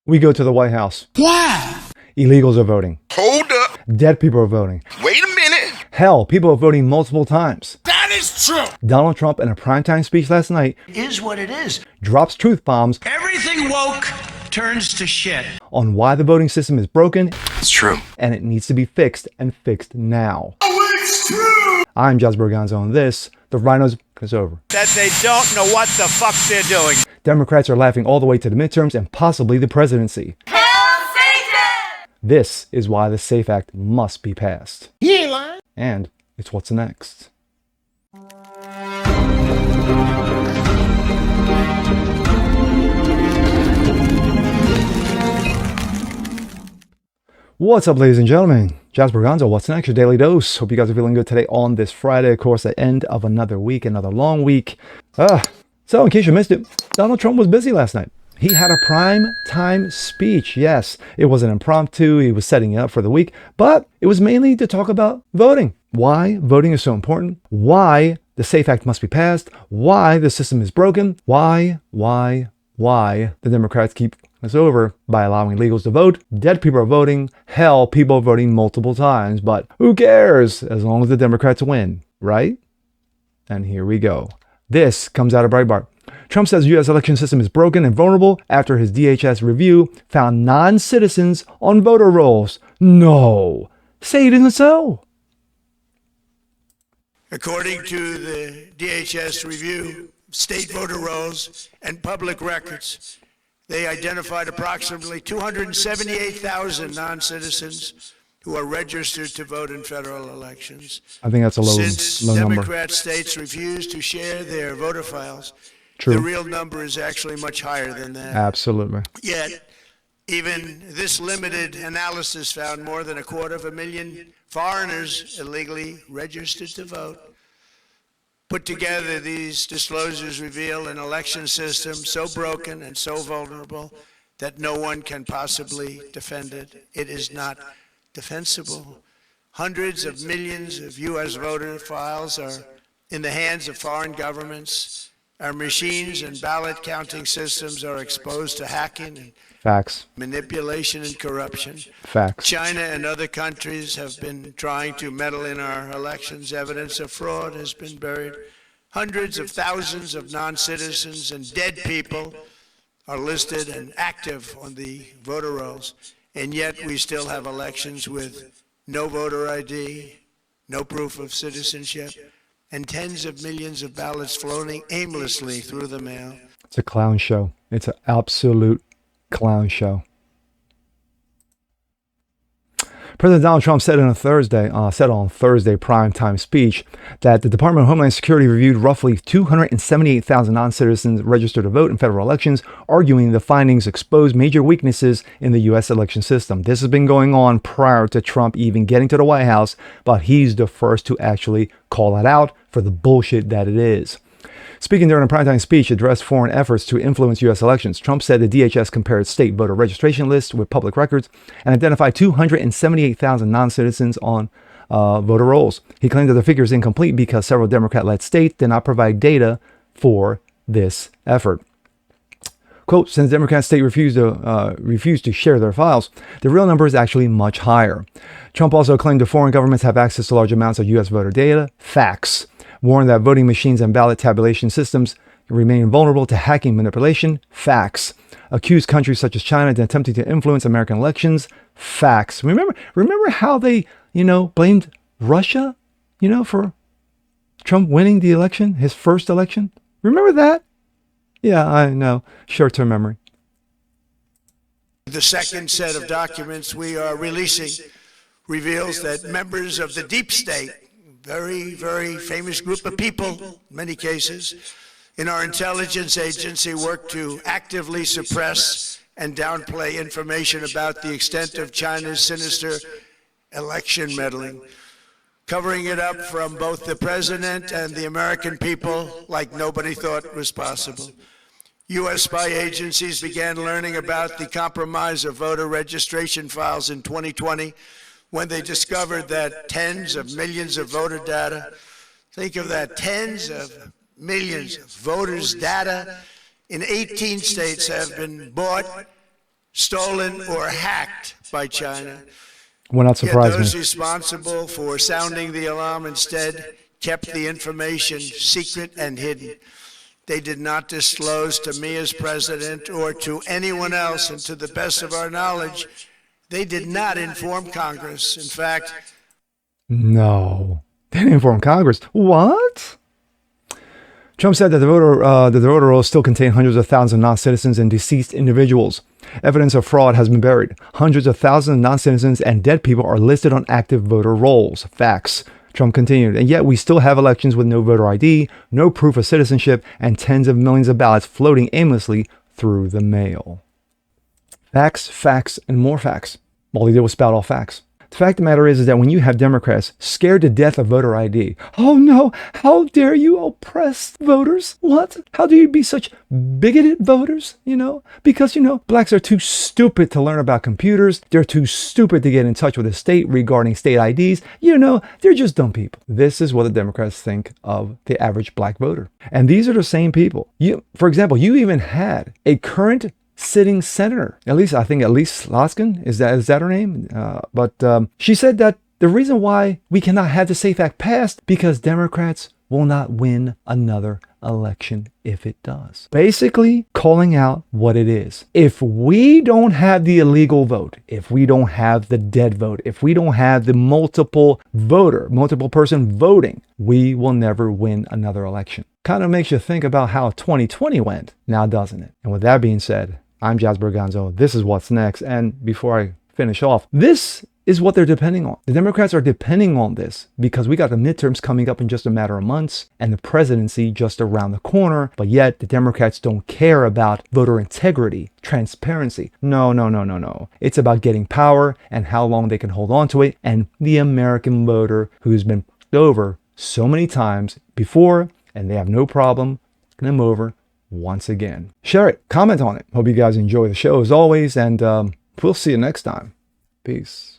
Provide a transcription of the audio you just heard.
We go to the White House. Why? Illegals are voting. Hold up. Dead people are voting. Wait a minute. Hell, people are voting multiple times. That is true. Donald Trump, in a primetime speech last night, Is what it is. drops truth bombs Everything woke turns to shit. on why the voting system is broken. It's true. And it needs to be fixed, and fixed now. Oh, it's true. I'm Jasper Gonzo, and this, the Rinos, is over. That they don't know what the fuck they're doing. Democrats are laughing all the way to the midterms and possibly the presidency. Hail Satan! This is why the SAFE Act must be passed. He ain't lying. And it's what's next. What's up, ladies and gentlemen? Jasper Gonzo, what's next? Your daily dose. Hope you guys are feeling good today on this Friday. Of course, the end of another week, another long week. So in case you missed it, Donald Trump was busy last night. He had a prime time speech. Yes, it was an impromptu. He was setting it up for the week, but it was mainly to talk about voting. Why voting is so important. Why the SAFE Act must be passed. Why the system is broken. Why the Democrats keep us over by allowing illegals to vote. Dead people are voting. Hell, people are voting multiple times, but who cares as long as the Democrats win, right? And here we go. This comes out of Breitbart. Trump says U.S. election system is broken and vulnerable after his DHS review found non-citizens on voter rolls. No, say it isn't so. According to the DHS review, state voter rolls and public records, they identified approximately 278,000 non-citizens who are registered to vote in federal elections. I think that's a Since low number. Democrat states refuse to share their voter files, True. the real number is actually much higher than that. Absolutely. Yet, even this limited analysis found more than 250,000 foreigners illegally registered to vote. Put together, these disclosures reveal an election system so broken and so vulnerable that no one can possibly defend it. It is not defensible. Hundreds of millions of U.S. voter files are in the hands of foreign governments. Our machines and ballot counting systems are exposed to hacking and Facts. manipulation and corruption. Facts. China and other countries have been trying to meddle in our elections. Evidence of fraud has been buried. Hundreds of thousands of non-citizens and dead people are listed and active on the voter rolls. And yet we still have elections with no voter ID, no proof of citizenship, and tens of millions of ballots floating aimlessly through the mail. It's a clown show. It's an absolute clown show. President Donald Trump said on Thursday primetime speech that the Department of Homeland Security reviewed roughly 278,000 non-citizens registered to vote in federal elections, arguing the findings expose major weaknesses in the U.S. election system. This has been going on prior to Trump even getting to the White House, but he's the first to actually call it out for the bullshit that it is. Speaking during a primetime speech addressed foreign efforts to influence U.S. elections, Trump said the DHS compared state voter registration lists with public records and identified 278,000 non-citizens on voter rolls. He claimed that the figure is incomplete because several Democrat-led states did not provide data for this effort. Quote, since Democrat states refused to share their files, the real number is actually much higher. Trump also claimed that foreign governments have access to large amounts of U.S. voter data. Facts. Warned that voting machines and ballot tabulation systems remain vulnerable to hacking manipulation. Facts. Accused countries such as China of attempting to influence American elections. Facts. Remember how they, blamed Russia, for Trump winning the election, his first election? Remember that? Yeah, I know. Short-term memory. The second set of documents we are releasing reveals that members of the deep state, very, very famous group of people, in many cases, in our intelligence agency work to actively suppress and downplay information about the extent of China's sinister election meddling, covering it up from both the president and the American people like nobody thought was possible. U.S. spy agencies began learning about the compromise of voter registration files in 2020 when they discovered that tens of millions of voter data, think of that, tens of millions of voters' data in 18 states have been bought stolen or hacked by China. Will not Yet surprise those me. responsible for sounding the alarm instead kept the information secret and hidden. They did not disclose to me as president or to anyone else, and to the best of our knowledge, they did not inform Congress. In fact, No. They didn't inform Congress. What? Trump said that the voter rolls still contain hundreds of thousands of non-citizens and deceased individuals. Evidence of fraud has been buried. Hundreds of thousands of non-citizens and dead people are listed on active voter rolls. Facts. Trump continued, and yet we still have elections with no voter ID, no proof of citizenship, and tens of millions of ballots floating aimlessly through the mail. Facts, facts, and more facts. All he did was spout all facts. The fact of the matter is that when you have Democrats scared to death of voter ID, oh no, how dare you oppress voters? What? How do you be such bigoted voters? Because, blacks are too stupid to learn about computers. They're too stupid to get in touch with the state regarding state IDs. They're just dumb people. This is what the Democrats think of the average black voter. And these are the same people. For example, you even had a current sitting senator, Elise Laskin, is that her name? But she said that the reason why we cannot have the SAFE Act passed because Democrats will not win another election if it does. Basically calling out what it is. If we don't have the illegal vote, if we don't have the dead vote, if we don't have the multiple person voting, we will never win another election. Kind of makes you think about how 2020 went, now doesn't it? And with that being said, I'm Jazz Berganzo. This is what's next. And before I finish off, this is what they're depending on. The Democrats are depending on this because we got the midterms coming up in just a matter of months and the presidency just around the corner. But yet the Democrats don't care about voter integrity, transparency. No. It's about getting power and how long they can hold on to it. And the American voter who's been over so many times before, and they have no problem getting them over once again. Share it, comment on it. Hope you guys enjoy the show as always, and we'll see you next time. Peace.